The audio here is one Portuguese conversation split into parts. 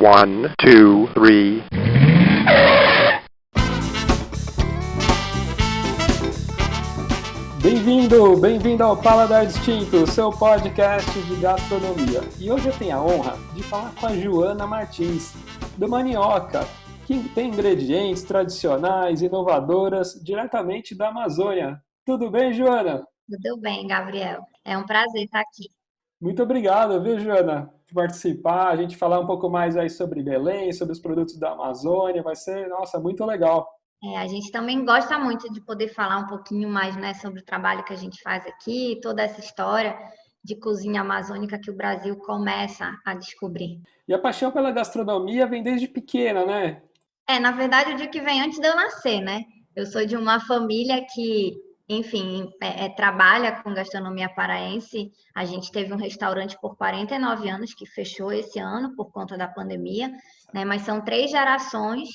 One, two, three. Bem-vindo ao Paladar Distinto, seu podcast de gastronomia. E hoje eu tenho a honra de falar com a Joana Martins, do Manioca, que tem ingredientes tradicionais, inovadoras, diretamente da Amazônia. Tudo bem, Joana? Tudo bem, Gabriel. É um prazer estar aqui. Muito obrigado, viu, Joana, por participar, a gente falar um pouco mais aí sobre Belém, sobre os produtos da Amazônia, vai ser, nossa, muito legal. A gente também gosta muito de poder falar um pouquinho mais, né, sobre o trabalho que a gente faz aqui, toda essa história de cozinha amazônica que o Brasil começa a descobrir. E a paixão pela gastronomia vem desde pequena, né? Na verdade, eu digo que vem antes de eu nascer, né? Eu sou de uma família que, enfim, trabalha com gastronomia paraense. A gente teve um restaurante por 49 anos que fechou esse ano por conta da pandemia, né? Mas são 3 gerações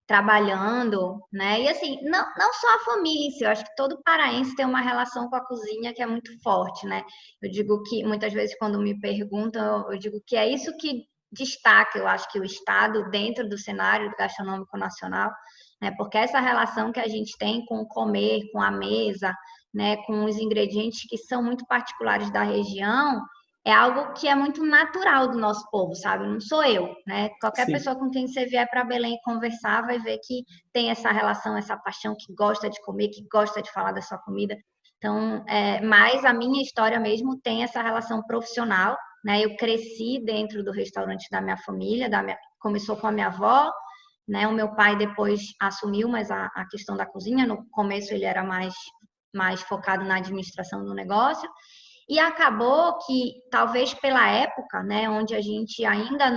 trabalhando, né? E assim, não só a família em si, eu acho que todo paraense tem uma relação com a cozinha que é muito forte, né? Eu digo que muitas vezes quando me perguntam, eu digo que é isso que destaca, eu acho que o estado dentro do cenário gastronômico nacional, né? Porque essa relação que a gente tem com o comer, com a mesa, né, com os ingredientes que são muito particulares da região, é algo que é muito natural do nosso povo, sabe? Não sou eu, né? Qualquer Sim. pessoa com quem você vier para Belém conversar vai ver que tem essa relação, essa paixão, que gosta de comer, que gosta de falar da sua comida. Então, mas a minha história mesmo tem essa relação profissional, né? Eu cresci dentro do restaurante da minha família, começou com a minha avó, né? O meu pai depois assumiu mais a questão da cozinha. No começo ele era mais focado na administração do negócio. E acabou que, talvez pela época, né, onde a gente ainda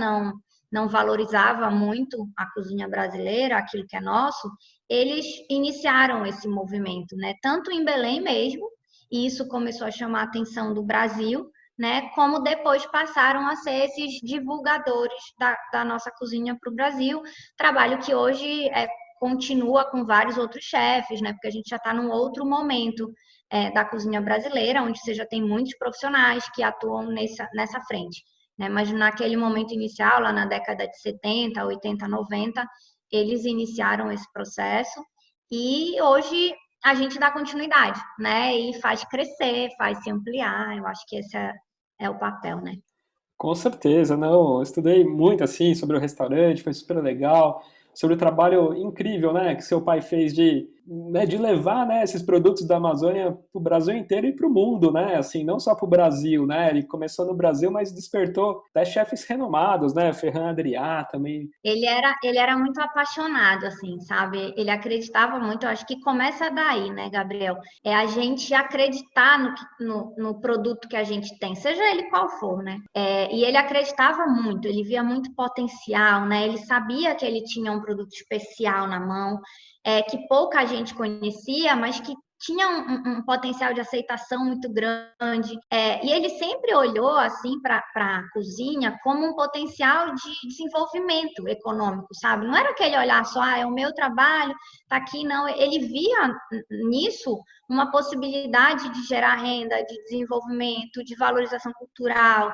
não valorizava muito a cozinha brasileira, aquilo que é nosso, eles iniciaram esse movimento, né, tanto em Belém mesmo, e isso começou a chamar a atenção do Brasil, né, como depois passaram a ser esses divulgadores da nossa cozinha para o Brasil, trabalho que hoje continua com vários outros chefes, né, porque a gente já está num outro momento da cozinha brasileira, onde você já tem muitos profissionais que atuam nessa frente, né? Mas naquele momento inicial, lá na década de 70, 80, 90, eles iniciaram esse processo e hoje a gente dá continuidade, né? E faz crescer, faz se ampliar. Eu acho que esse é o papel, né? Com certeza, não. Eu estudei muito assim sobre o restaurante, foi super legal, sobre o trabalho incrível, né, que seu pai fez de levar, né, esses produtos da Amazônia para o Brasil inteiro e para o mundo, né, assim, não só para o Brasil, né, ele começou no Brasil, mas despertou até chefes renomados, né, Ferran Adrià também. Ele era muito apaixonado, assim, sabe? Ele acreditava muito, eu acho que começa daí, né, Gabriel? É a gente acreditar no produto que a gente tem, seja ele qual for, né? E ele acreditava muito, ele via muito potencial, né? Ele sabia que ele tinha um produto especial na mão, que pouca gente conhecia, mas que tinha um potencial de aceitação muito grande. E ele sempre olhou assim para a cozinha como um potencial de desenvolvimento econômico, sabe? Não era aquele olhar só, é o meu trabalho, tá aqui, não. Ele via nisso uma possibilidade de gerar renda, de desenvolvimento, de valorização cultural.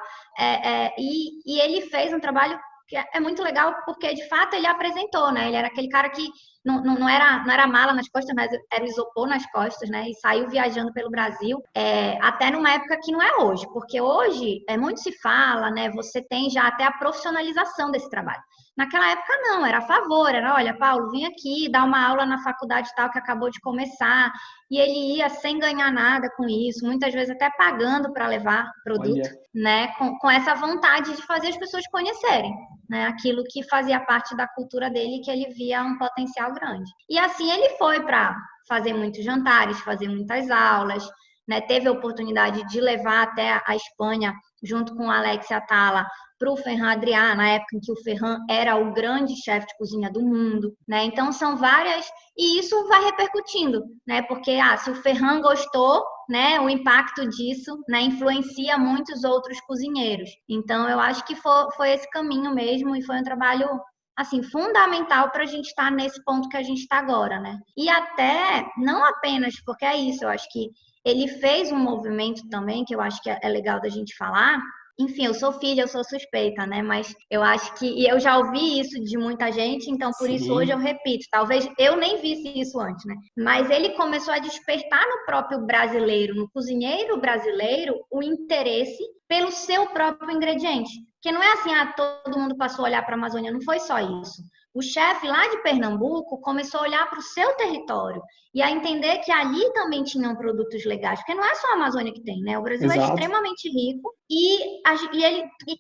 E ele fez um trabalho que é muito legal, porque de fato ele apresentou, né? Ele era aquele cara que não era mala nas costas, mas era isopor nas costas, né? E saiu viajando pelo Brasil, até numa época que não é hoje, porque hoje muito se fala, né? Você tem já até a profissionalização desse trabalho. Naquela época não, era a favor, era, olha, Paulo, vem aqui dar uma aula na faculdade tal que acabou de começar, e ele ia sem ganhar nada com isso, muitas vezes até pagando para levar produto, Olha, né? Com essa vontade de fazer as pessoas conhecerem, né, aquilo que fazia parte da cultura dele, que ele via um potencial grande. E assim ele foi para fazer muitos jantares, fazer muitas aulas, né, teve a oportunidade de levar até a Espanha, junto com o Alex Atala, para o Ferran Adrià, na época em que o Ferran era o grande chefe de cozinha do mundo, né? Então são várias, e isso vai repercutindo, né? Porque se o Ferran gostou, né, o impacto disso, né, influencia muitos outros cozinheiros. Então eu acho que foi esse caminho mesmo, e foi um trabalho assim fundamental para a gente estar nesse ponto que a gente está agora, né? E até não apenas porque é isso, eu acho que ele fez um movimento também que eu acho que é legal da gente falar, Enfim, eu sou filha, eu sou suspeita, né? Mas eu acho que, e eu já ouvi isso de muita gente, então por isso hoje eu Sim, repito. Talvez eu nem visse isso antes, né? Mas ele começou a despertar no próprio brasileiro, no cozinheiro brasileiro, o interesse pelo seu próprio ingrediente. Porque não é assim, todo mundo passou a olhar para a Amazônia, não foi só isso. O chefe lá de Pernambuco começou a olhar para o seu território e a entender que ali também tinham produtos legais, porque não é só a Amazônia que tem, né? O Brasil é exato. extremamente rico e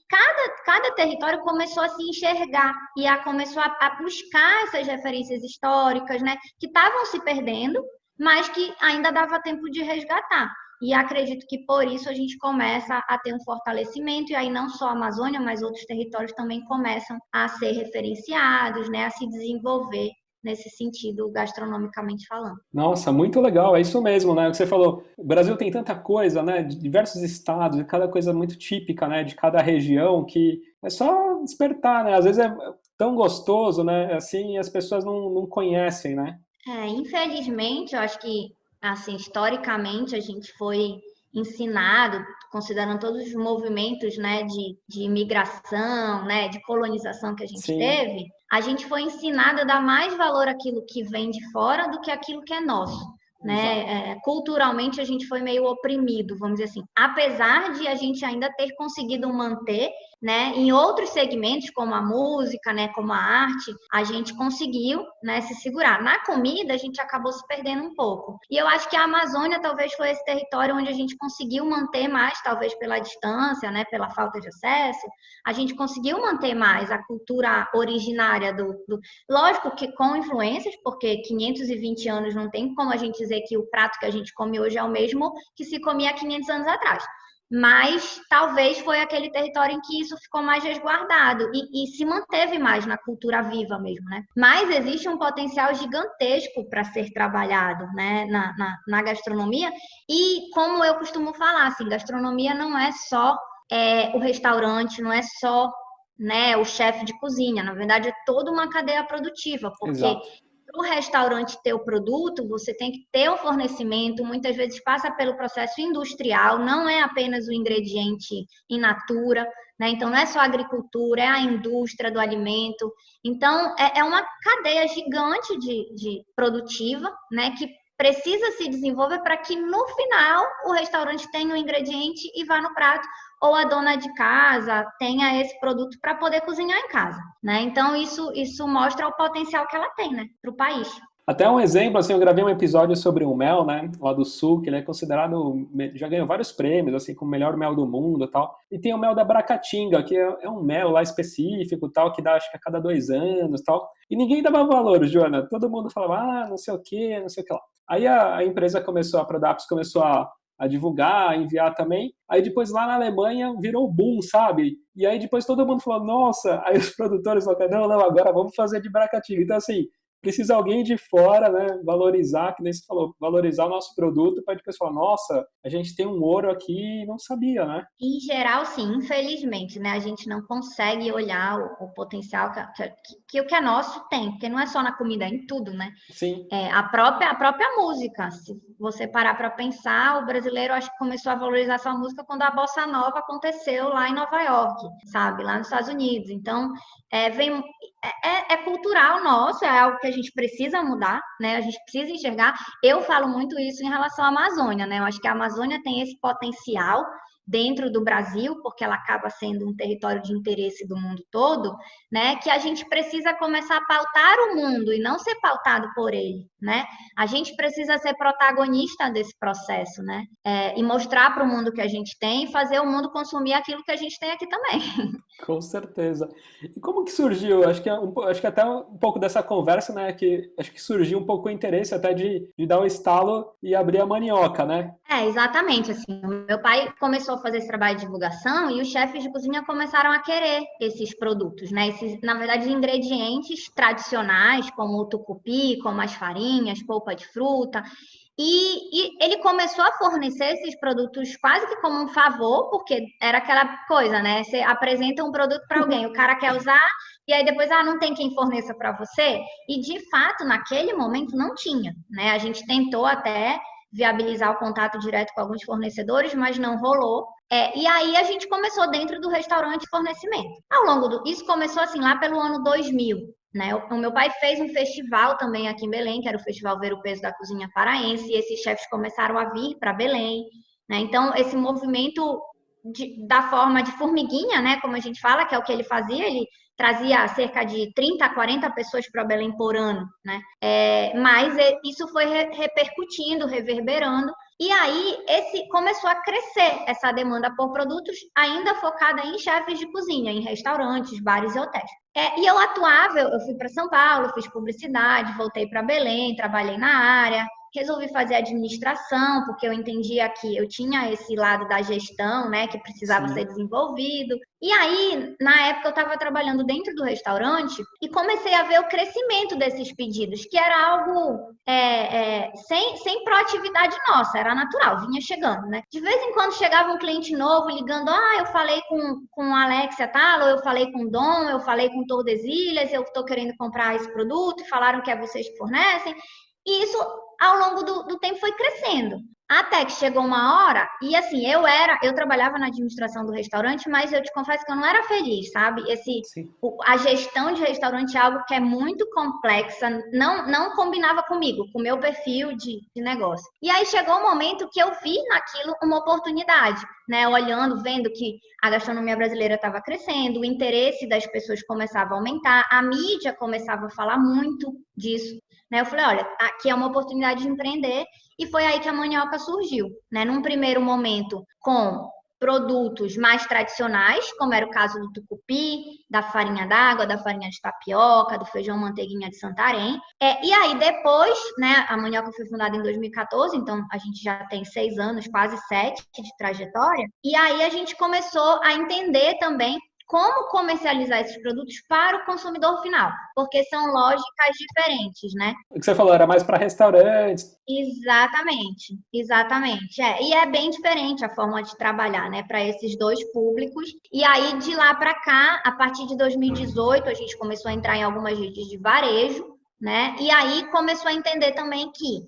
cada território começou a se enxergar e começou a buscar essas referências históricas, né? Que estavam se perdendo, mas que ainda dava tempo de resgatar. E acredito que por isso a gente começa a ter um fortalecimento, e aí não só a Amazônia, mas outros territórios também começam a ser referenciados, né, a se desenvolver nesse sentido, gastronomicamente falando. Nossa, muito legal, é isso mesmo, né? O que você falou, o Brasil tem tanta coisa, né? De diversos estados, e cada coisa muito típica, né? De cada região, que é só despertar, né? Às vezes é tão gostoso, né? Assim, e as pessoas não conhecem, né? Infelizmente, eu acho que, assim, historicamente, a gente foi ensinado, considerando todos os movimentos, né, de imigração, né, de colonização que a gente Sim, teve, a gente foi ensinado a dar mais valor àquilo que vem de fora do que àquilo que é nosso. exato. Né? Culturalmente, a gente foi meio oprimido, vamos dizer assim. Apesar de a gente ainda ter conseguido manter, né, em outros segmentos, como a música, né, como a arte, a gente conseguiu, né, se segurar. Na comida, a gente acabou se perdendo um pouco. E eu acho que a Amazônia talvez foi esse território onde a gente conseguiu manter mais, talvez pela distância, né, pela falta de acesso, a gente conseguiu manter mais a cultura originária Lógico que com influências, porque 520 anos não tem como a gente dizer que o prato que a gente come hoje é o mesmo que se comia há 500 anos atrás. Mas talvez foi aquele território em que isso ficou mais resguardado e se manteve mais na cultura viva mesmo, né? Mas existe um potencial gigantesco para ser trabalhado, né, na gastronomia. E como eu costumo falar, assim, gastronomia não é só o restaurante, não é só, né, o chefe de cozinha. Na verdade, é toda uma cadeia produtiva, porque Exato. para o restaurante ter o produto, você tem que ter o fornecimento, muitas vezes passa pelo processo industrial, não é apenas o ingrediente in natura, né? Então, não é só a agricultura, é a indústria do alimento. Então, é uma cadeia gigante de produtiva, né? Que precisa se desenvolver para que no final o restaurante tenha o ingrediente e vá no prato, ou a dona de casa tenha esse produto para poder cozinhar em casa, né? Então isso mostra o potencial que ela tem, né, para o país. Até um exemplo, assim, eu gravei um episódio sobre o mel, né, lá do sul, que ele é considerado, já ganhou vários prêmios, assim, como o melhor mel do mundo e tal. E tem o mel da Bracatinga, que é um mel lá específico, tal, que dá, acho que a cada 2 anos, tal. E ninguém dava valor, Joana. Todo mundo falava, não sei o quê, não sei o que lá. Aí a empresa começou, a Prodaps começou a divulgar, a enviar também. Aí depois lá na Alemanha virou boom, sabe? E aí depois todo mundo falou, nossa, aí os produtores falaram, não, agora vamos fazer de Bracatinga. Então, assim, precisa alguém de fora, né, valorizar, que nem você falou, valorizar o nosso produto para depois falar, nossa, a gente tem um ouro aqui e não sabia, né? Em geral, sim, infelizmente, né? A gente não consegue olhar o potencial que o que é nosso tem, porque não é só na comida, é em tudo, né? Sim, A própria música, se você parar para pensar, o brasileiro acho que começou a valorizar essa música quando a Bossa Nova aconteceu lá em Nova York, sabe? Lá nos Estados Unidos. Então, é cultural nosso, é algo que a gente precisa mudar, né? A gente precisa enxergar. Eu falo muito isso em relação à Amazônia, né? Eu acho que a Amazônia tem esse potencial dentro do Brasil, porque ela acaba sendo um território de interesse do mundo todo, né? Que a gente precisa começar a pautar o mundo e não ser pautado por ele, né? A gente precisa ser protagonista desse processo, né? E mostrar para o mundo que a gente tem e fazer o mundo consumir aquilo que a gente tem aqui também. com certeza. E como que surgiu? Acho que até um pouco dessa conversa, né, que acho que surgiu um pouco o interesse até de dar um estalo e abrir a Manioca, né? Exatamente, assim, o meu pai começou a fazer esse trabalho de divulgação e os chefes de cozinha começaram a querer esses produtos, né? Esses, na verdade, ingredientes tradicionais, como o tucupi, como as farinhas, polpa de fruta. E ele começou a fornecer esses produtos quase que como um favor, porque era aquela coisa, né? Você apresenta um produto para alguém, o cara quer usar, e aí depois, não tem quem forneça para você. E de fato, naquele momento não tinha, né? A gente tentou até viabilizar o contato direto com alguns fornecedores, mas não rolou. E aí a gente começou dentro do restaurante fornecimento. Isso começou assim lá pelo ano 2000. Né? O meu pai fez um festival também aqui em Belém, que era o Festival Ver o Peso da Cozinha Paraense, e esses chefes começaram a vir para Belém. Né? Então, esse movimento da forma de formiguinha, né, como a gente fala, que é o que ele fazia, ele trazia cerca de 30 a 40 pessoas para Belém por ano, né? Mas isso foi repercutindo, reverberando, e aí começou a crescer essa demanda por produtos ainda focada em chefes de cozinha, em restaurantes, bares e hotéis. E eu atuava, eu fui para São Paulo, fiz publicidade, voltei para Belém, trabalhei na área, resolvi fazer administração, porque eu entendia que eu tinha esse lado da gestão, né, que precisava ser desenvolvido. E aí, na época, eu estava trabalhando dentro do restaurante e comecei a ver o crescimento desses pedidos, que era algo sem proatividade nossa, era natural, vinha chegando, né? De vez em quando chegava um cliente novo ligando, eu falei com a Alexia tal, ou eu falei com o Dom, eu falei com o Tordesilhas, eu estou querendo comprar esse produto, falaram que é vocês que fornecem. E isso, ao longo do tempo, foi crescendo. Até que chegou uma hora, e assim, eu trabalhava na administração do restaurante, mas eu te confesso que eu não era feliz, sabe? A gestão de restaurante é algo que é muito complexa, não combinava comigo, com o meu perfil de negócio. E aí chegou um momento que eu vi naquilo uma oportunidade, né? Olhando, vendo que a gastronomia brasileira estava crescendo, o interesse das pessoas começava a aumentar, a mídia começava a falar muito disso. Eu falei, olha, aqui é uma oportunidade de empreender, e foi aí que a Manioca surgiu, né? Num primeiro momento com produtos mais tradicionais, como era o caso do tucupi, da farinha d'água, da farinha de tapioca, do feijão manteiguinha de Santarém. E aí depois, né, a Manioca foi fundada em 2014, então a gente já tem 6 anos, quase 7 de trajetória, e aí a gente começou a entender também como comercializar esses produtos para o consumidor final, porque são lógicas diferentes, né? O que você falou era mais para restaurantes. Exatamente. E é bem diferente a forma de trabalhar, né, para esses dois públicos. E aí, de lá para cá, a partir de 2018, a gente começou a entrar em algumas redes de varejo, né? E aí começou a entender também que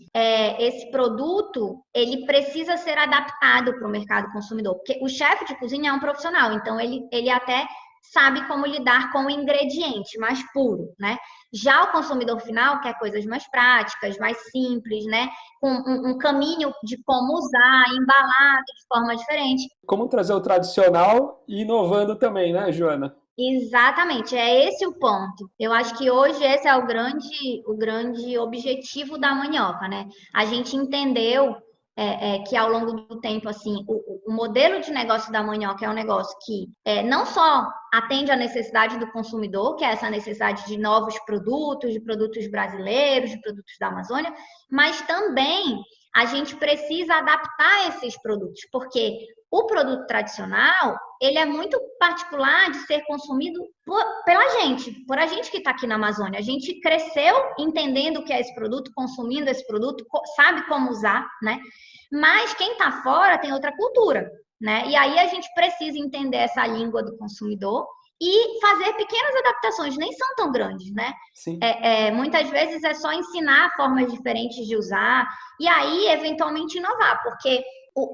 esse produto ele precisa ser adaptado para o mercado consumidor, porque o chefe de cozinha é um profissional, então ele até sabe como lidar com o ingrediente mais puro, né? Já o consumidor final quer coisas mais práticas, mais simples, né? Com um caminho de como usar, embalado de forma diferente. Como trazer o tradicional e inovando também, né, Joana? Exatamente, é esse o ponto. Eu acho que hoje esse é o grande objetivo da Manioca, né? A gente entendeu que ao longo do tempo, assim, o modelo de negócio da Manioca é um negócio que não só atende à necessidade do consumidor, que é essa necessidade de novos produtos, de produtos brasileiros, de produtos da Amazônia, mas também a gente precisa adaptar esses produtos, porque o produto tradicional, ele é muito particular de ser consumido por a gente que está aqui na Amazônia. A gente cresceu entendendo o que é esse produto, consumindo esse produto, sabe como usar, né? Mas quem está fora tem outra cultura, né? E aí a gente precisa entender essa língua do consumidor e fazer pequenas adaptações, nem são tão grandes, né? Sim. Muitas vezes é só ensinar formas diferentes de usar e aí, eventualmente, inovar, porque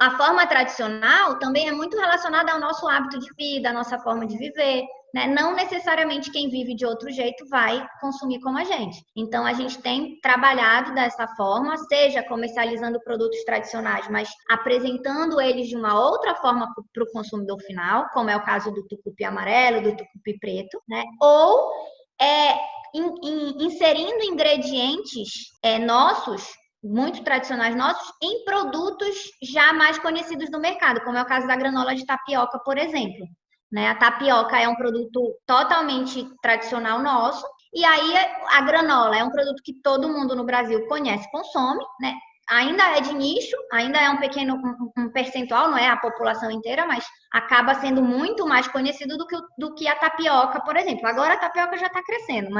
a forma tradicional também é muito relacionada ao nosso hábito de vida, à nossa forma de viver, né? Não necessariamente quem vive de outro jeito vai consumir como a gente. Então, a gente tem trabalhado dessa forma, seja comercializando produtos tradicionais, mas apresentando eles de uma outra forma para o consumidor final, como é o caso do tucupi amarelo, do tucupi preto, né? Ou inserindo ingredientes nossos, muito tradicionais nossos, em produtos já mais conhecidos do mercado, como é o caso da granola de tapioca, por exemplo. Né? A tapioca é um produto totalmente tradicional nosso, e aí a granola é um produto que todo mundo no Brasil conhece, consome, né? Ainda é de nicho, ainda é um percentual, não é a população inteira, mas acaba sendo muito mais conhecido do que a tapioca, por exemplo. Agora a tapioca já está crescendo,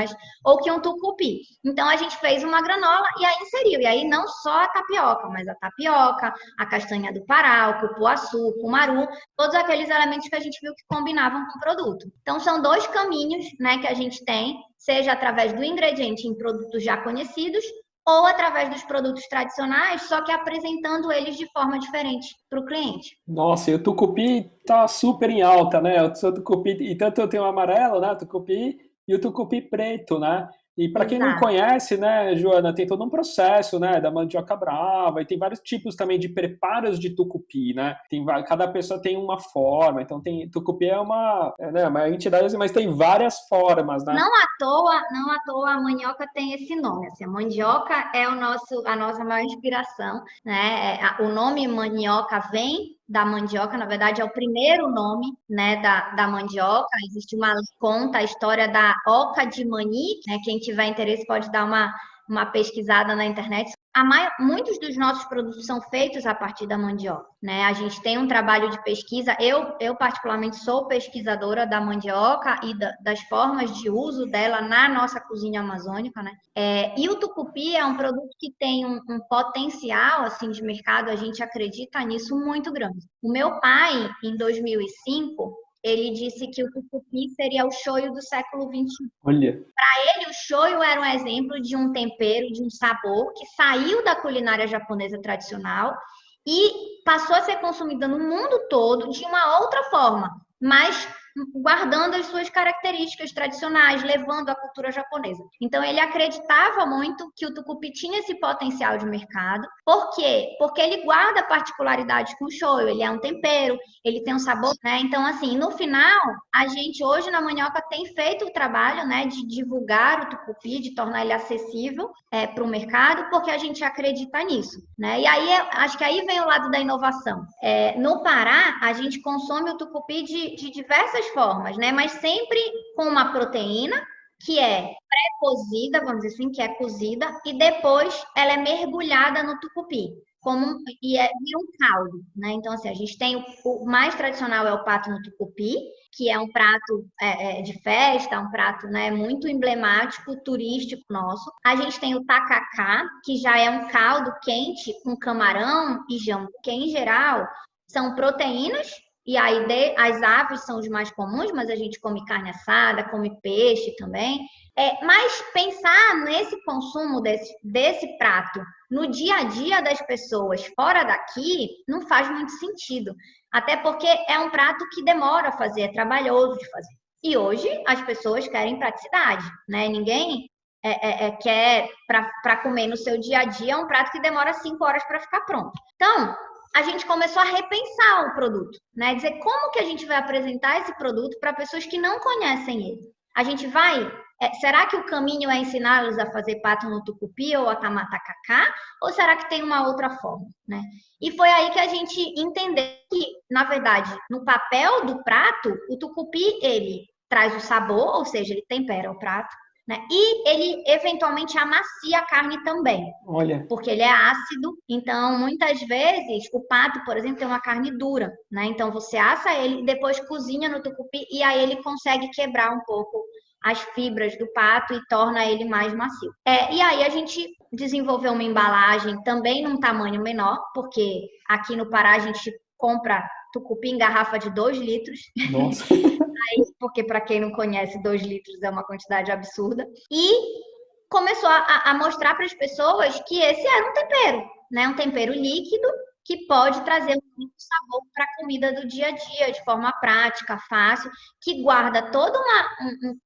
ou que um tucupi. Então a gente fez uma granola e aí inseriu. E aí não só a tapioca, mas a tapioca, a castanha do Pará, o cupuaçu, o cumaru, todos aqueles elementos que a gente viu que combinavam com o produto. Então são 2 caminhos, né, que a gente tem, seja através do ingrediente em produtos já conhecidos, ou através dos produtos tradicionais, só que apresentando eles de forma diferente para o cliente. Nossa, e o tucupi tá super em alta, né? O seu tucupi, e tanto eu tenho o amarelo, né? O tucupi e o tucupi preto, né? E para quem não Exato. conhece, né, Joana, tem todo um processo, né, da mandioca brava, e tem vários tipos também de preparos de tucupi, né? Cada pessoa tem uma forma, então tem tucupi né, uma entidade, mas tem várias formas, né? Não à toa a mandioca tem esse nome. Assim, a mandioca é a nossa maior inspiração, né? O nome mandioca vem da mandioca, na verdade é o primeiro nome, né, da mandioca. Existe conta a história da oca de Mani, né? Quem tiver interesse pode dar uma pesquisada na internet. Muitos dos nossos produtos são feitos a partir da mandioca, né? A gente tem um trabalho de pesquisa. Eu particularmente sou pesquisadora da mandioca e das formas de uso dela na nossa cozinha amazônica, né? E o tucupi é um produto que tem um potencial assim de mercado. A gente acredita nisso muito grande. O meu pai, em 2005, ele disse que o tucupi seria o shoyu do século XXI. Olha. O shoyu era um exemplo de um tempero, de um sabor que saiu da culinária japonesa tradicional e passou a ser consumida no mundo todo de uma outra forma, mas guardando as suas características tradicionais, levando a cultura japonesa. Então, ele acreditava muito que o tucupi tinha esse potencial de mercado. Por quê? Porque ele guarda particularidades com o shoyu, ele é um tempero, ele tem um sabor, né? Então, assim, no final, a gente hoje na Mandioca tem feito o trabalho, né, de divulgar o tucupi, de tornar ele acessível para o mercado, porque a gente acredita nisso, né? E aí, acho que aí vem o lado da inovação. No Pará, a gente consome o tucupi de diversas formas, né? Mas sempre com uma proteína que é pré-cozida, vamos dizer assim, que é cozida, e depois ela é mergulhada no tucupi. Vira um caldo, né? Então, assim, a gente tem o mais tradicional é o pato no tucupi, que é um prato de festa, um prato, né, muito emblemático, turístico nosso. A gente tem o tacacá, que já é um caldo quente com camarão e jambu, que em geral são proteínas. E aí as aves são os mais comuns, mas a gente come carne assada, come peixe também. Mas pensar nesse consumo desse prato no dia a dia das pessoas fora daqui não faz muito sentido. Até porque é um prato que demora a fazer, é trabalhoso de fazer. E hoje as pessoas querem praticidade, né? Ninguém quer para comer no seu dia a dia um prato que demora 5 horas para ficar pronto. Então, a gente começou a repensar o produto, né? Dizer como que a gente vai apresentar esse produto para pessoas que não conhecem ele. A gente vai... será que o caminho é ensiná-los a fazer pato no tucupi ou a tamar tacacá? Ou será que tem uma outra forma, né? E foi aí que a gente entendeu que, na verdade, no papel do prato, o tucupi, ele traz o sabor, ou seja, ele tempera o prato, né? E ele, eventualmente, amacia a carne também. Olha. Porque ele é ácido, então muitas vezes o pato, por exemplo, tem uma carne dura, né? Então você assa ele, depois cozinha no tucupi e aí ele consegue quebrar um pouco as fibras do pato e torna ele mais macio. E aí a gente desenvolveu uma embalagem também num tamanho menor, porque aqui no Pará a gente compra tucupi em garrafa de 2 litros. Nossa. Porque para quem não conhece, 2 litros é uma quantidade absurda. E começou a mostrar para as pessoas que esse era um tempero, né? Um tempero líquido que pode trazer muito sabor para a comida do dia a dia, de forma prática, fácil, que guarda todo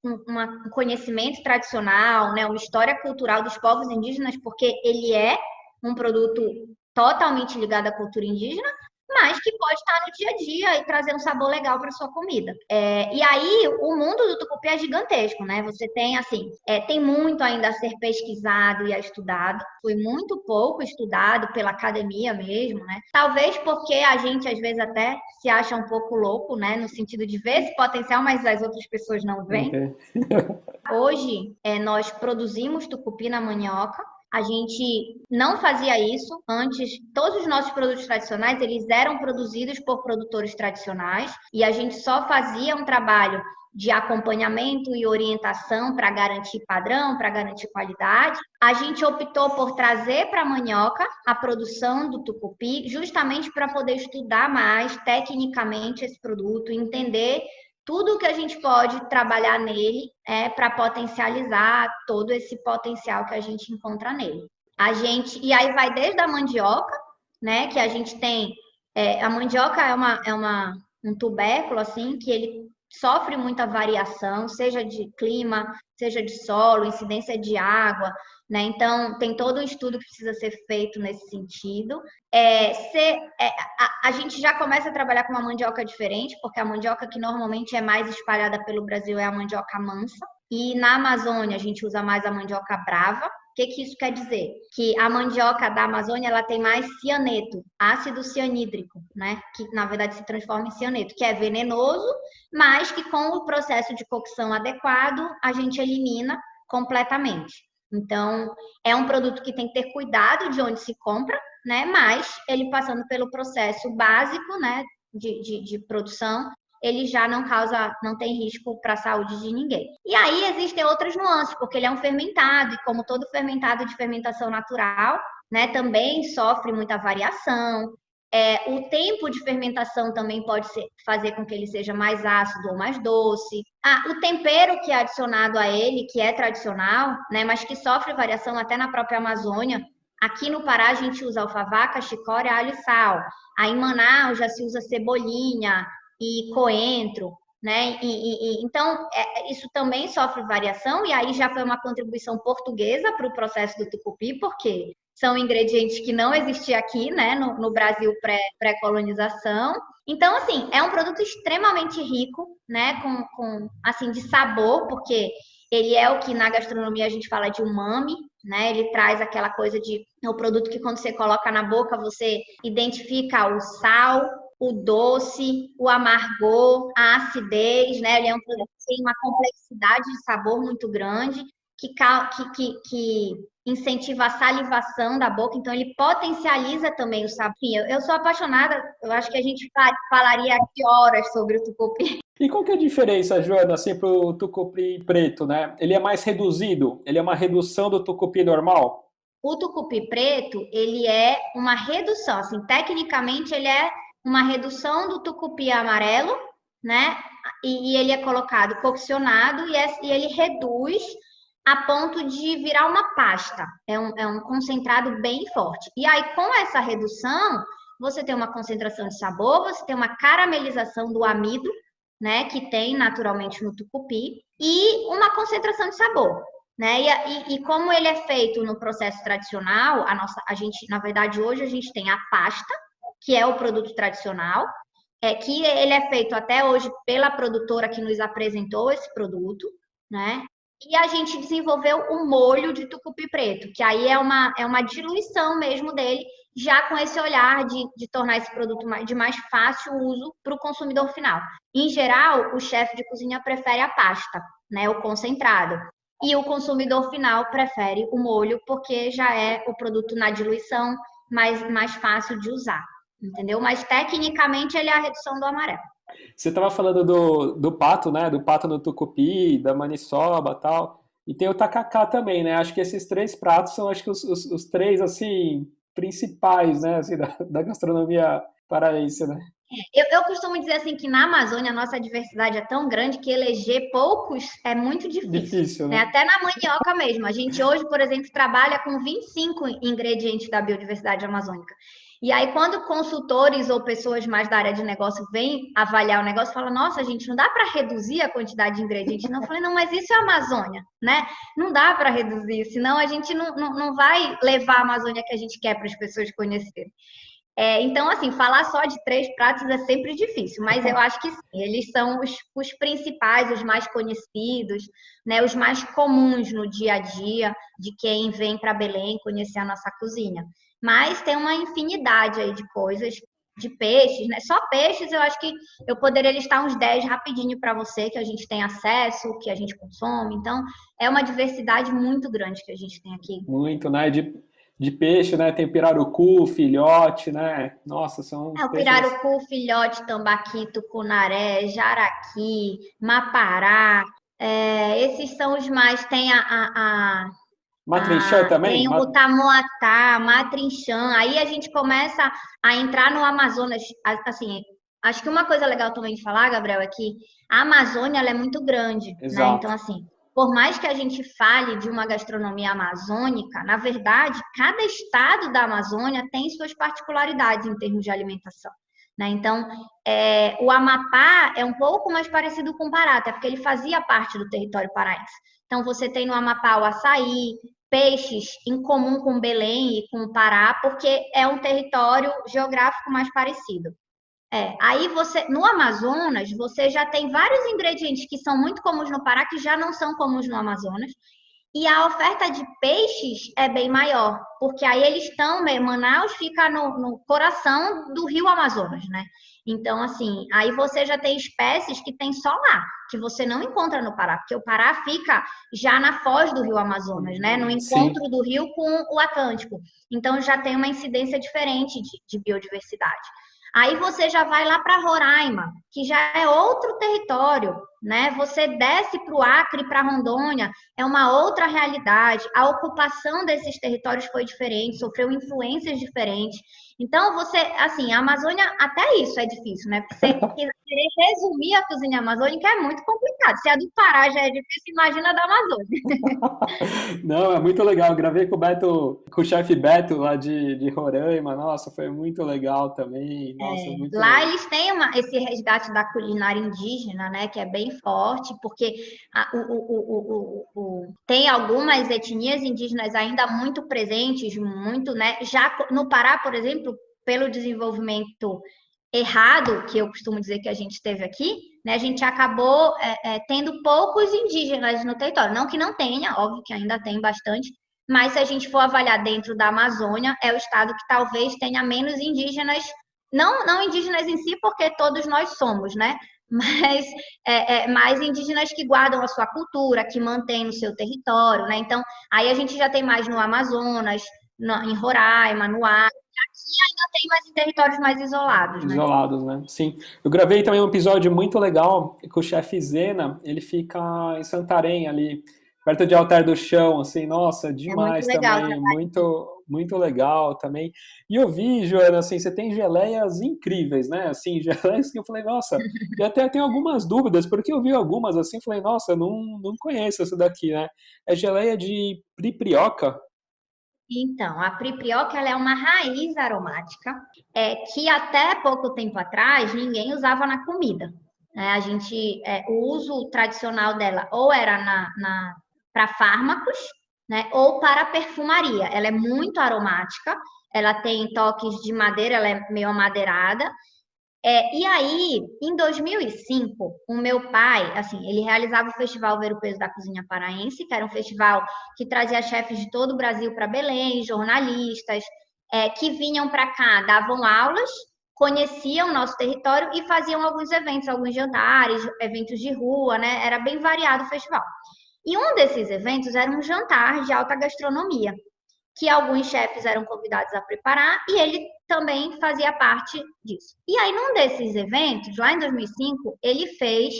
um conhecimento tradicional, né? Uma história cultural dos povos indígenas, porque ele é um produto totalmente ligado à cultura indígena, mas que pode estar no dia a dia e trazer um sabor legal para sua comida. E aí, o mundo do tucupi é gigantesco, né? Você tem, assim, tem muito ainda a ser pesquisado e estudado. Foi muito pouco estudado pela academia mesmo, né? Talvez porque a gente, às vezes, até se acha um pouco louco, né? No sentido de ver esse potencial, mas as outras pessoas não veem. Okay. Hoje, nós produzimos tucupi na mandioca. A gente não fazia isso antes. Todos os nossos produtos tradicionais, eles eram produzidos por produtores tradicionais e a gente só fazia um trabalho de acompanhamento e orientação para garantir padrão, para garantir qualidade. A gente optou por trazer para a mandioca a produção do tucupi, justamente para poder estudar mais tecnicamente esse produto, entender tudo que a gente pode trabalhar nele para potencializar todo esse potencial que a gente encontra nele. E aí vai desde a mandioca, né? Que a gente tem. A mandioca um tubérculo, assim, que ele sofre muita variação, seja de clima, seja de solo, incidência de água, né? Então, tem todo um estudo que precisa ser feito nesse sentido. A gente já começa a trabalhar com uma mandioca diferente, porque a mandioca que normalmente é mais espalhada pelo Brasil é a mandioca mansa. E na Amazônia a gente usa mais a mandioca brava. O que isso quer dizer? Que a mandioca da Amazônia ela tem mais cianeto, ácido cianídrico, né? Que na verdade se transforma em cianeto, que é venenoso, mas que com o processo de cocção adequado a gente elimina completamente. Então, é um produto que tem que ter cuidado de onde se compra, né? Mas ele passando pelo processo básico, né? De produção, ele já não tem risco para a saúde de ninguém. E aí existem outras nuances, porque ele é um fermentado, e como todo fermentado de fermentação natural, né, também sofre muita variação. O tempo de fermentação também pode fazer com que ele seja mais ácido ou mais doce. O tempero que é adicionado a ele, que é tradicional, né, mas que sofre variação até na própria Amazônia. Aqui no Pará a gente usa alfavaca, chicória, alho e sal. Aí em Manaus já se usa cebolinha e coentro, né? Então, isso também sofre variação, e aí já foi uma contribuição portuguesa para o processo do tucupi, porque são ingredientes que não existiam aqui, né, no Brasil pré-colonização. Então, assim, é um produto extremamente rico, né, assim, de sabor, porque ele é o que na gastronomia a gente fala de umami, né? Ele traz aquela coisa de o produto que quando você coloca na boca, você identifica o sal, o doce, o amargor, a acidez, né? Ele é um produto que tem uma complexidade de sabor muito grande, que incentiva a salivação da boca, então ele potencializa também o sabor. Enfim, eu sou apaixonada, eu acho que a gente falaria aqui horas sobre o tucupi. E qual que é a diferença, Joana, assim, para o tucupi preto, né? Ele é mais reduzido? Ele é uma redução do tucupi normal? O tucupi preto, ele é uma redução, assim, tecnicamente ele é uma redução do tucupi amarelo, né? E ele é colocado coccionado e ele reduz a ponto de virar uma pasta. É um concentrado bem forte. E aí, com essa redução, você tem uma concentração de sabor, você tem uma caramelização do amido, né? Que tem naturalmente no tucupi, e uma concentração de sabor. Né? E como ele é feito no processo tradicional, a gente, na verdade, hoje a gente tem a pasta, que é o produto tradicional, que ele é feito até hoje pela produtora que nos apresentou esse produto, né? E a gente desenvolveu o molho de tucupi preto, que aí é uma diluição mesmo dele, já com esse olhar de tornar esse produto de mais fácil uso para o consumidor final. Em geral, o chefe de cozinha prefere a pasta, né? O concentrado. E o consumidor final prefere o molho, porque já é o produto na diluição mais fácil de usar, entendeu? Mas tecnicamente ele é a redução do amarelo. Você estava falando do pato, né? Do pato no tucupi, da maniçoba e tal. E tem o tacacá também, né? Acho que esses três pratos são, acho que os três, assim, principais, né? Assim, da gastronomia paraense, né? Eu costumo dizer assim que na Amazônia a nossa diversidade é tão grande que eleger poucos é muito difícil, né? né? Até na mandioca mesmo. A gente hoje, por exemplo, trabalha com 25 ingredientes da biodiversidade amazônica. E aí, quando consultores ou pessoas mais da área de negócio vêm avaliar o negócio, falam, nossa, gente, não dá para reduzir a quantidade de ingredientes. Não, eu falei, não, mas isso é a Amazônia, né? Não dá para reduzir, senão a gente não vai levar a Amazônia que a gente quer para as pessoas conhecerem. Então, assim, falar só de 3 pratos é sempre difícil, mas eu acho que sim, eles são os principais, os mais conhecidos, né, os mais comuns no dia a dia de quem vem para Belém conhecer a nossa cozinha. Mas tem uma infinidade aí de coisas, de peixes, né? Só peixes eu acho que eu poderia listar uns 10 rapidinho para você, que a gente tem acesso, que a gente consome. Então, é uma diversidade muito grande que a gente tem aqui. Muito, né? De peixe, né? Tem pirarucu, filhote, né? Nossa, são o pirarucu, filhote, tambaqui, tucunaré, jaraqui, mapará. Esses são os mais. Tem matrinchã também? Tem o tamoatá, matrinchã. Aí a gente começa a entrar no Amazonas. Assim, acho que uma coisa legal também de falar, Gabriel, é que a Amazônia ela é muito grande, né? Então, assim, por mais que a gente fale de uma gastronomia amazônica, na verdade, cada estado da Amazônia tem suas particularidades em termos de alimentação, né? Então, o Amapá é um pouco mais parecido com o Pará, até porque ele fazia parte do território paraense. Então, você tem no Amapá o açaí, peixes em comum com Belém e com o Pará, porque é um território geográfico mais parecido. Aí no Amazonas, você já tem vários ingredientes que são muito comuns no Pará, que já não são comuns no Amazonas, e a oferta de peixes é bem maior, porque aí eles estão, Manaus fica no coração do rio Amazonas, né? Então, assim, aí você já tem espécies que tem só lá, que você não encontra no Pará, porque o Pará fica já na foz do rio Amazonas, né? No encontro do rio com o Atlântico. Então, já tem uma incidência diferente de biodiversidade. Aí você já vai lá para Roraima, que já é outro território, né? Você desce para o Acre, para Rondônia, é uma outra realidade. A ocupação desses territórios foi diferente, sofreu influências diferentes. Então, assim, a Amazônia, até isso é difícil, né? Porque você querer resumir a cozinha amazônica é muito complicado. Se a do Pará já é difícil, imagina a da Amazônia. Não, é muito legal. Eu gravei com o chefe Beto lá de Roraima. Nossa, foi muito legal também. Nossa, muito lá legal. eles têm esse resgate da culinária indígena, né? Que é bem forte, porque tem algumas etnias indígenas ainda muito presentes, muito, né? Já no Pará, por exemplo, pelo desenvolvimento errado, que eu costumo dizer que a gente teve aqui, né? A gente acabou tendo poucos indígenas no território. Não que não tenha, óbvio que ainda tem bastante, mas se a gente for avaliar dentro da Amazônia, é o estado que talvez tenha menos indígenas, não indígenas em si, porque todos nós somos, né? Mas mais indígenas que guardam a sua cultura, que mantêm no seu território, né? Então, aí a gente já tem mais no Amazonas, em Roraima, no Acre. Aqui ainda tem mais em territórios mais isolados, né? Isolados, né? Sim. Eu gravei também um episódio muito legal com o chefe Zena. Ele fica em Santarém, ali, perto de Altar do Chão, assim, nossa, demais muito legal também. Muito legal também. E eu vi, Joana, assim, você tem geleias incríveis, né? Assim, geleias que eu falei, nossa, e até tenho algumas dúvidas, porque eu vi algumas assim, falei, nossa, eu não conheço essa daqui, né? É geleia de priprioca. Então, a priprioca ela é uma raiz aromática que até pouco tempo atrás ninguém usava na comida. A gente, o uso tradicional dela ou era para fármacos, né, ou para perfumaria. Ela é muito aromática, ela tem toques de madeira, ela é meio amadeirada. E aí, em 2005, o meu pai, assim, ele realizava o Festival Ver o Peso da Cozinha Paraense, que era um festival que trazia chefes de todo o Brasil para Belém, jornalistas, que vinham para cá, davam aulas, conheciam o nosso território e faziam alguns eventos, alguns jantares, eventos de rua, né? Era bem variado o festival. E um desses eventos era um jantar de alta gastronomia, que alguns chefes eram convidados a preparar e ele também fazia parte disso. E aí, num desses eventos, lá em 2005, ele fez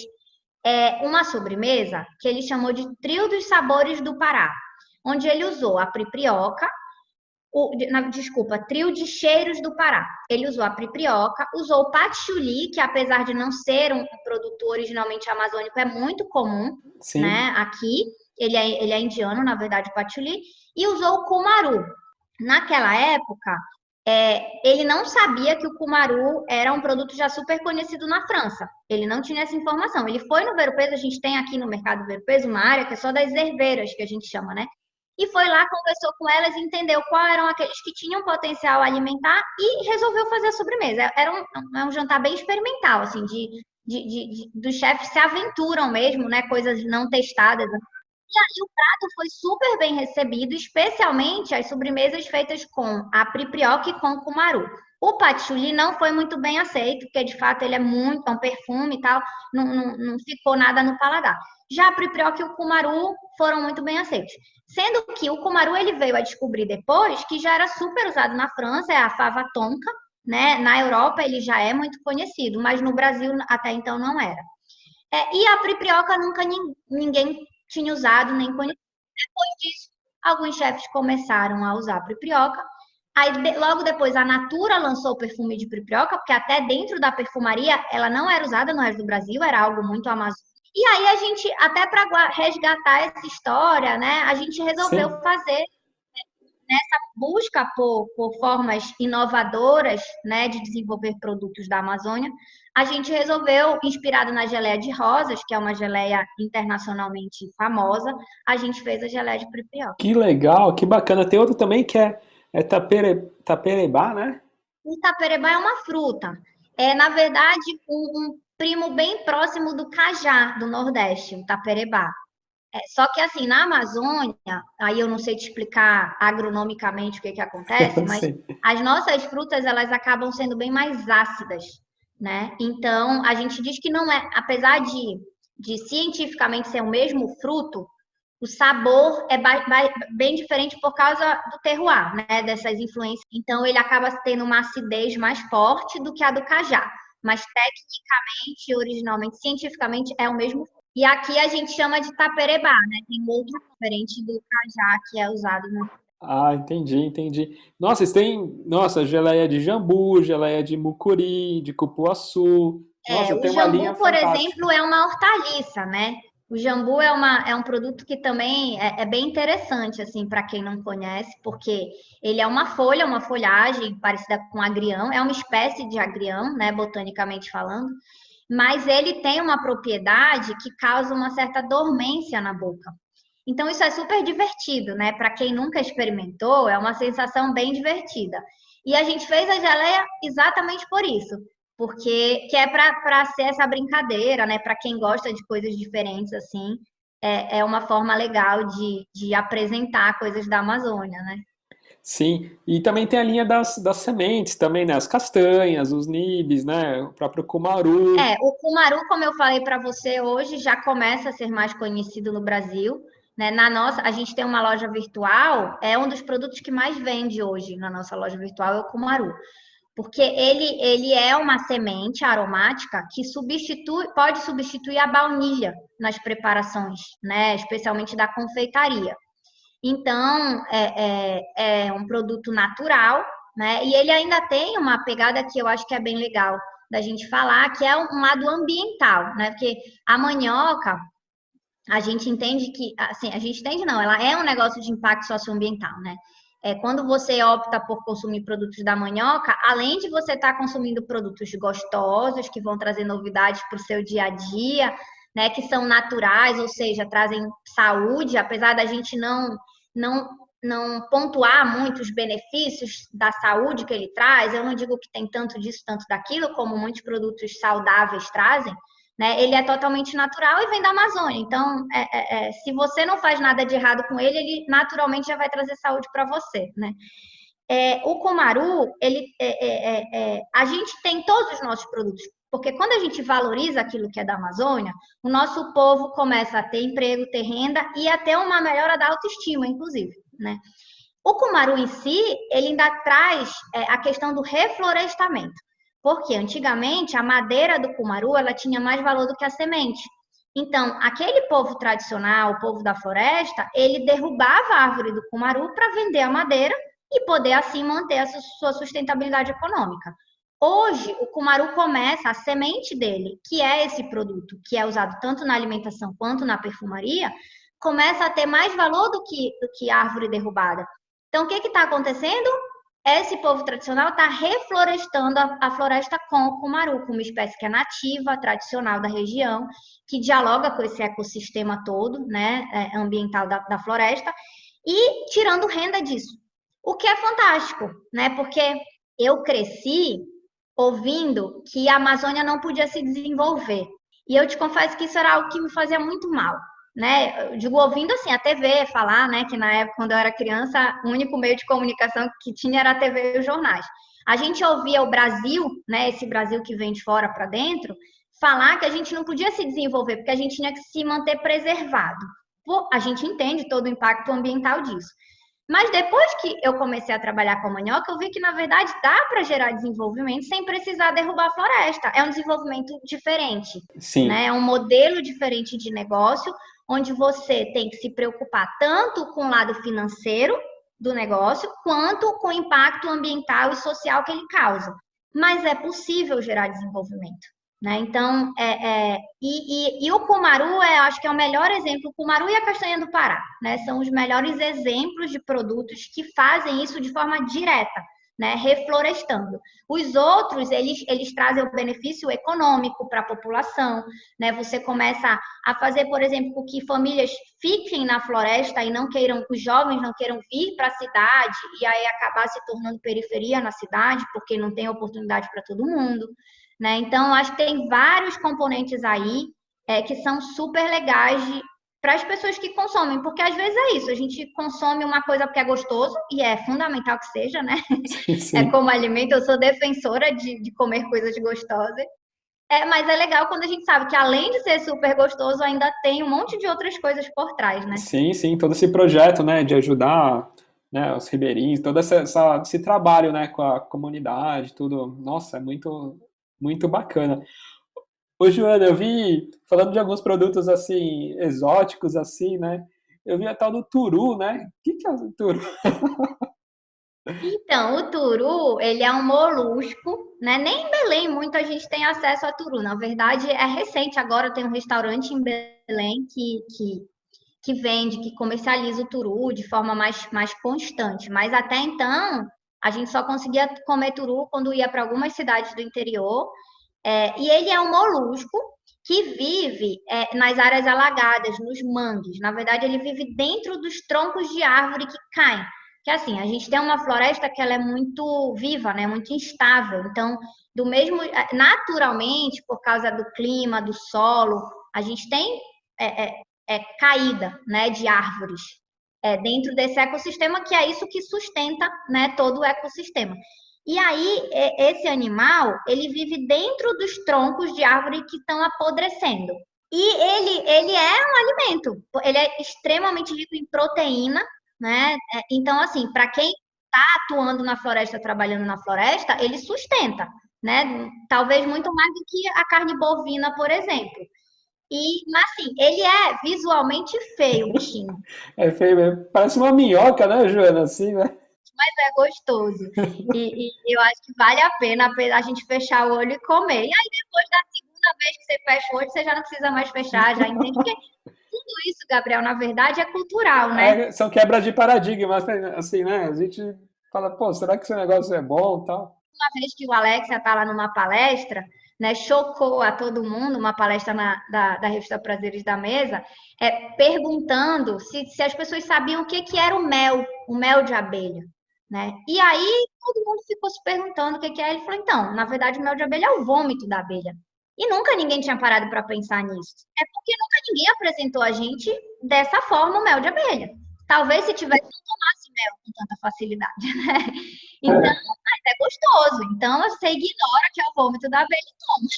uma sobremesa que ele chamou de Trio dos Sabores do Pará, onde ele usou a priprioca, Trio de Cheiros do Pará. Ele usou a priprioca, usou o patchouli, que apesar de não ser um produto originalmente amazônico, é muito comum, né, aqui. Ele é indiano, na verdade, o patchouli, e usou o cumaru. Naquela época, ele não sabia que o cumaru era um produto já super conhecido na França. Ele não tinha essa informação. Ele foi no Ver o Peso, a gente tem aqui no mercado Ver o Peso uma área que é só das herveiras, que a gente chama, né? E foi lá, conversou com elas, entendeu quais eram aqueles que tinham potencial alimentar e resolveu fazer a sobremesa. Era um jantar bem experimental, assim, dos chefes se aventuram mesmo, né? Coisas não testadas. E aí o prato foi super bem recebido, especialmente as sobremesas feitas com a priprioca e com o cumaru. O patchouli não foi muito bem aceito, porque de fato ele é um perfume e tal, não ficou nada no paladar. Já a priprioca e o cumaru foram muito bem aceitos. Sendo que o cumaru ele veio a descobrir depois que já era super usado na França, é a fava tonka, né? Na Europa ele já é muito conhecido, mas no Brasil até então não era. E a priprioca nunca ninguém tinha usado nem conhecido. Depois disso, alguns chefes começaram a usar a priprioca. Aí, logo depois, a Natura lançou o perfume de priprioca, porque até dentro da perfumaria ela não era usada no resto do Brasil, era algo muito amazônico. E aí a gente, até para resgatar essa história, né, a gente resolveu Sim. fazer nessa busca por formas inovadoras, né, de desenvolver produtos da Amazônia. A gente resolveu, inspirado na geleia de rosas, que é uma geleia internacionalmente famosa, a gente fez a geleia de crepioca. Que legal, que bacana. Tem outro também que é taperebá, né? O taperebá é uma fruta. É, na verdade, um primo bem próximo do cajá, do Nordeste, o taperebá. Só que, assim, na Amazônia, aí eu não sei te explicar agronomicamente o que acontece, mas Sim. as nossas frutas, elas acabam sendo bem mais ácidas, né? Então, a gente diz que não é, apesar de cientificamente ser o mesmo fruto, o sabor é bem diferente por causa do terroir, né? Dessas influências. Então, ele acaba tendo uma acidez mais forte do que a do cajá. Mas, tecnicamente, originalmente, cientificamente, é o mesmo. E aqui a gente chama de taperebá, né? Tem outro diferente do cajá que é usado no. Ah, entendi. Nossa, vocês têm, nossa, geleia de jambu, geleia de mucuri, de cupuaçu. Nossa, O tem uma linha jambu, por fantástica. exemplo, é uma hortaliça, né? O jambu é um produto que também é bem interessante, assim, para quem não conhece, porque ele é uma folha, uma folhagem parecida com agrião, é uma espécie de agrião, né, botanicamente falando, mas ele tem uma propriedade que causa uma certa dormência na boca. Então, isso é super divertido, né? Para quem nunca experimentou, é uma sensação bem divertida. E a gente fez a geleia exatamente por isso, porque que é para ser essa brincadeira, né? Para quem gosta de coisas diferentes, assim, é uma forma legal de apresentar coisas da Amazônia, né? Sim, e também tem a linha das sementes também, né? As castanhas, os nibs, né? O próprio cumaru. O cumaru, como eu falei para você hoje, já começa a ser mais conhecido no Brasil, né? Na nossa, a gente tem uma loja virtual, é um dos produtos que mais vende hoje na nossa loja virtual é o cumaru, porque ele é uma semente aromática que pode substituir a baunilha nas preparações, né? Especialmente da confeitaria. Então, é um produto natural, né? E ele ainda tem uma pegada que eu acho que é bem legal da gente falar, que é um lado ambiental, né? Porque a mandioca, a gente entende que, assim, a gente entende não, ela é um negócio de impacto socioambiental, né? Quando você opta por consumir produtos da mandioca, além de você estar consumindo produtos gostosos, que vão trazer novidades para o seu dia a dia, né, que são naturais, ou seja, trazem saúde, apesar da gente não, não pontuar muito os benefícios da saúde que ele traz, eu não digo que tem tanto disso, tanto daquilo, como muitos produtos saudáveis trazem, né? Ele é totalmente natural e vem da Amazônia. Então, se você não faz nada de errado com ele, ele naturalmente já vai trazer saúde para você, né? O cumaru, a gente tem todos os nossos produtos, porque quando a gente valoriza aquilo que é da Amazônia, o nosso povo começa a ter emprego, ter renda e a ter uma melhora da autoestima, inclusive, né? O cumaru em si, ele ainda traz a questão do reflorestamento, porque antigamente a madeira do cumaru ela tinha mais valor do que a semente. Então, aquele povo tradicional, o povo da floresta, ele derrubava a árvore do cumaru para vender a madeira e poder assim manter a sua sustentabilidade econômica. Hoje, o cumaru começa, a semente dele, que é esse produto, que é usado tanto na alimentação quanto na perfumaria, começa a ter mais valor do que a árvore derrubada. Então, o que está acontecendo? Esse povo tradicional está reflorestando a floresta com o cumaru, com uma espécie que é nativa, tradicional da região, que dialoga com esse ecossistema todo, né, ambiental da floresta, e tirando renda disso. O que é fantástico, né? Porque eu cresci ouvindo que a Amazônia não podia se desenvolver. E eu te confesso que isso era algo que me fazia muito mal, né? Eu digo, ouvindo assim a TV falar, né? Que na época, quando eu era criança, o único meio de comunicação que tinha era a TV e os jornais. A gente ouvia o Brasil, né? Esse Brasil que vem de fora para dentro, falar que a gente não podia se desenvolver, porque a gente tinha que se manter preservado. A gente entende todo o impacto ambiental disso. Mas depois que eu comecei a trabalhar com a mandioca, eu vi que, na verdade, dá para gerar desenvolvimento sem precisar derrubar a floresta. É um desenvolvimento diferente, Sim. né? É um modelo diferente de negócio, onde você tem que se preocupar tanto com o lado financeiro do negócio, quanto com o impacto ambiental e social que ele causa. Mas é possível gerar desenvolvimento. né? Então, e o cumaru, acho que é o melhor exemplo, o cumaru e a castanha do Pará, né? São os melhores exemplos de produtos que fazem isso de forma direta, né? Reflorestando. Os outros, eles trazem o benefício econômico para a população, né? Você começa a fazer, por exemplo, com que famílias fiquem na floresta e não queiram, os jovens não queiram vir para a cidade e aí acabar se tornando periferia na cidade, porque não tem oportunidade para todo mundo, né? Então, acho que tem vários componentes aí que são super legais para as pessoas que consomem, porque às vezes é isso, a gente consome uma coisa porque é gostoso, e é fundamental que seja, né? Sim, É sim. como alimento, eu sou defensora de comer coisas gostosas. Mas é legal quando a gente sabe que além de ser super gostoso, ainda tem um monte de outras coisas por trás, né? Sim, sim, todo esse projeto, né, de ajudar, né, os ribeirinhos, todo esse trabalho, né, com a comunidade, tudo, nossa, é muito, muito bacana. Ô, Joana, eu vi, falando de alguns produtos, assim, exóticos, assim, né, eu vi a tal do turu, né, o que é o turu? Então, o turu, ele é um molusco, né? Nem em Belém muito a gente tem acesso a turu. Na verdade, é recente agora, tem um restaurante em Belém que vende, que comercializa o turu de forma mais constante. Mas até então, a gente só conseguia comer turu quando ia para algumas cidades do interior. E ele é um molusco que vive nas áreas alagadas, nos mangues. Na verdade, ele vive dentro dos troncos de árvore que caem. Que assim, a gente tem uma floresta que ela é muito viva, né? Muito instável. Então, do mesmo, naturalmente, por causa do clima, do solo, a gente tem caída, né, de árvores dentro desse ecossistema, que é isso que sustenta, né, todo o ecossistema. E aí, esse animal, ele vive dentro dos troncos de árvore que estão apodrecendo. E ele é um alimento, ele é extremamente rico em proteína, né? Então, assim, para quem está atuando na floresta, trabalhando na floresta, ele sustenta, né? Talvez muito mais do que a carne bovina, por exemplo. Mas assim, ele é visualmente feio, o bichinho, É feio mesmo, parece uma minhoca, né, Joana, assim, né? mas é gostoso. E eu acho que vale a pena a gente fechar o olho e comer. E aí, depois da segunda vez que você fecha o olho, você já não precisa mais fechar, já entende. Porque tudo isso, Gabriel, na verdade, é cultural, né? São quebras de paradigmas, assim, né, a gente fala, pô, será que esse negócio é bom e tal? Uma vez que o Alexia está lá numa palestra, né, chocou a todo mundo, uma palestra da revista Prazeres da Mesa, perguntando se as pessoas sabiam que era o mel de abelha. Né? E aí todo mundo ficou se perguntando o que é. Ele falou, então, na verdade, o mel de abelha é o vômito da abelha. E nunca ninguém tinha parado para pensar nisso. É porque nunca ninguém apresentou a gente dessa forma o mel de abelha. Talvez se tivesse, não tomasse mel com tanta facilidade, né? Então, mas é gostoso. Então, você ignora que é o vômito da abelha e toma.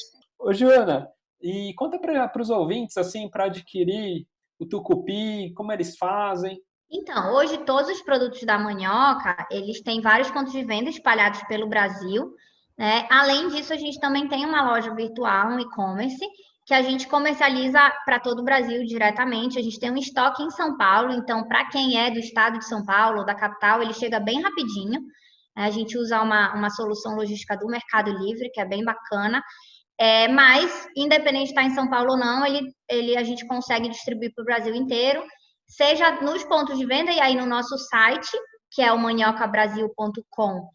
Ô, Joana, e conta para os ouvintes, assim, para adquirir o tucupi, como eles fazem. Então, hoje todos os produtos da Manioca, eles têm vários pontos de venda espalhados pelo Brasil, né? Além disso, a gente também tem uma loja virtual, um e-commerce, que a gente comercializa para todo o Brasil diretamente. A gente tem um estoque em São Paulo, então, para quem é do estado de São Paulo, da capital, ele chega bem rapidinho. A gente usa uma solução logística do Mercado Livre, que é bem bacana. Mas, independente de estar em São Paulo ou não, a gente consegue distribuir para o Brasil inteiro, seja nos pontos de venda e aí no nosso site, que é o maniocabrasil.com.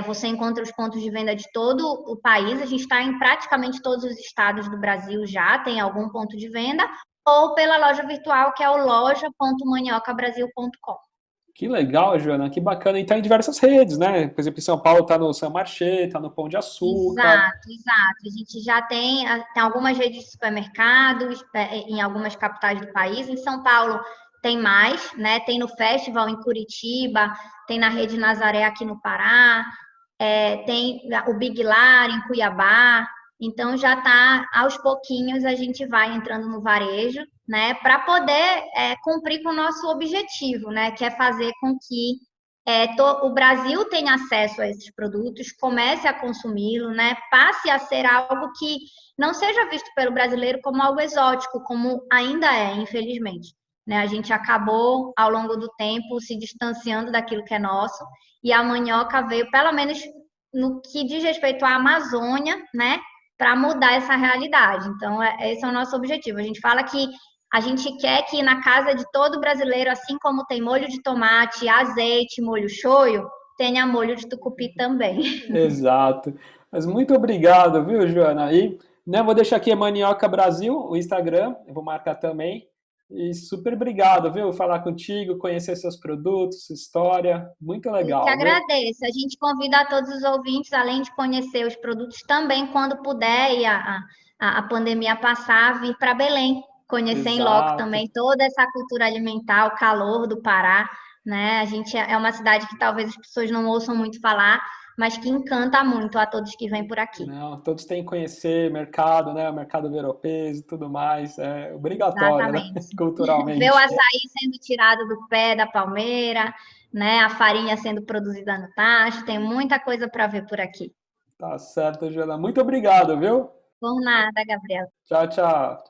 Você encontra os pontos de venda de todo o país. A gente está em praticamente todos os estados do Brasil já, tem algum ponto de venda, ou pela loja virtual, que é o loja.maniocabrasil.com. Que legal, Joana, que bacana. E tá em diversas redes, né? Por exemplo, em São Paulo tá no São Marché, tá no Pão de Açúcar. Exato, exato. A gente já tem algumas redes de supermercados em algumas capitais do país. Em São Paulo tem mais, né? Tem no Festival em Curitiba, tem na Rede Nazaré aqui no Pará, tem o Big Lar em Cuiabá. Então já está aos pouquinhos a gente vai entrando no varejo, né? Para poder cumprir com o nosso objetivo, né? Que é fazer com que o Brasil tenha acesso a esses produtos, comece a consumi-lo, né? Passe a ser algo que não seja visto pelo brasileiro como algo exótico, como ainda é, infelizmente. Né? A gente acabou, ao longo do tempo, se distanciando daquilo que é nosso, e a manioca veio, pelo menos no que diz respeito à Amazônia, né? para mudar essa realidade. Então, esse é o nosso objetivo. A gente fala que a gente quer que na casa de todo brasileiro, assim como tem molho de tomate, azeite, molho shoyu, tenha molho de tucupi também. Exato. Mas muito obrigado, viu, Joana? E né, vou deixar aqui a Manioca Brasil, o Instagram, eu vou marcar também. E super obrigado, viu? Falar contigo, conhecer seus produtos, sua história. Muito Eu que legal, viu? agradeço. A gente convida a todos os ouvintes, além de conhecer os produtos, também, quando puder e a pandemia passar, vir para Belém, conhecer em loco Exato. também toda essa cultura alimentar, o calor do Pará, né? A gente é uma cidade que talvez as pessoas não ouçam muito falar, mas que encanta muito a todos que vêm por aqui. Não, todos têm que conhecer mercado, né? O mercado europeu e tudo mais. É obrigatório, né? Exatamente. Ver o Culturalmente. açaí sendo tirado do pé da palmeira, né? A farinha sendo produzida no tacho, tem muita coisa para ver por aqui. Tá certo, Joana. Muito obrigado, viu? Por nada, Gabriel. Tchau, tchau.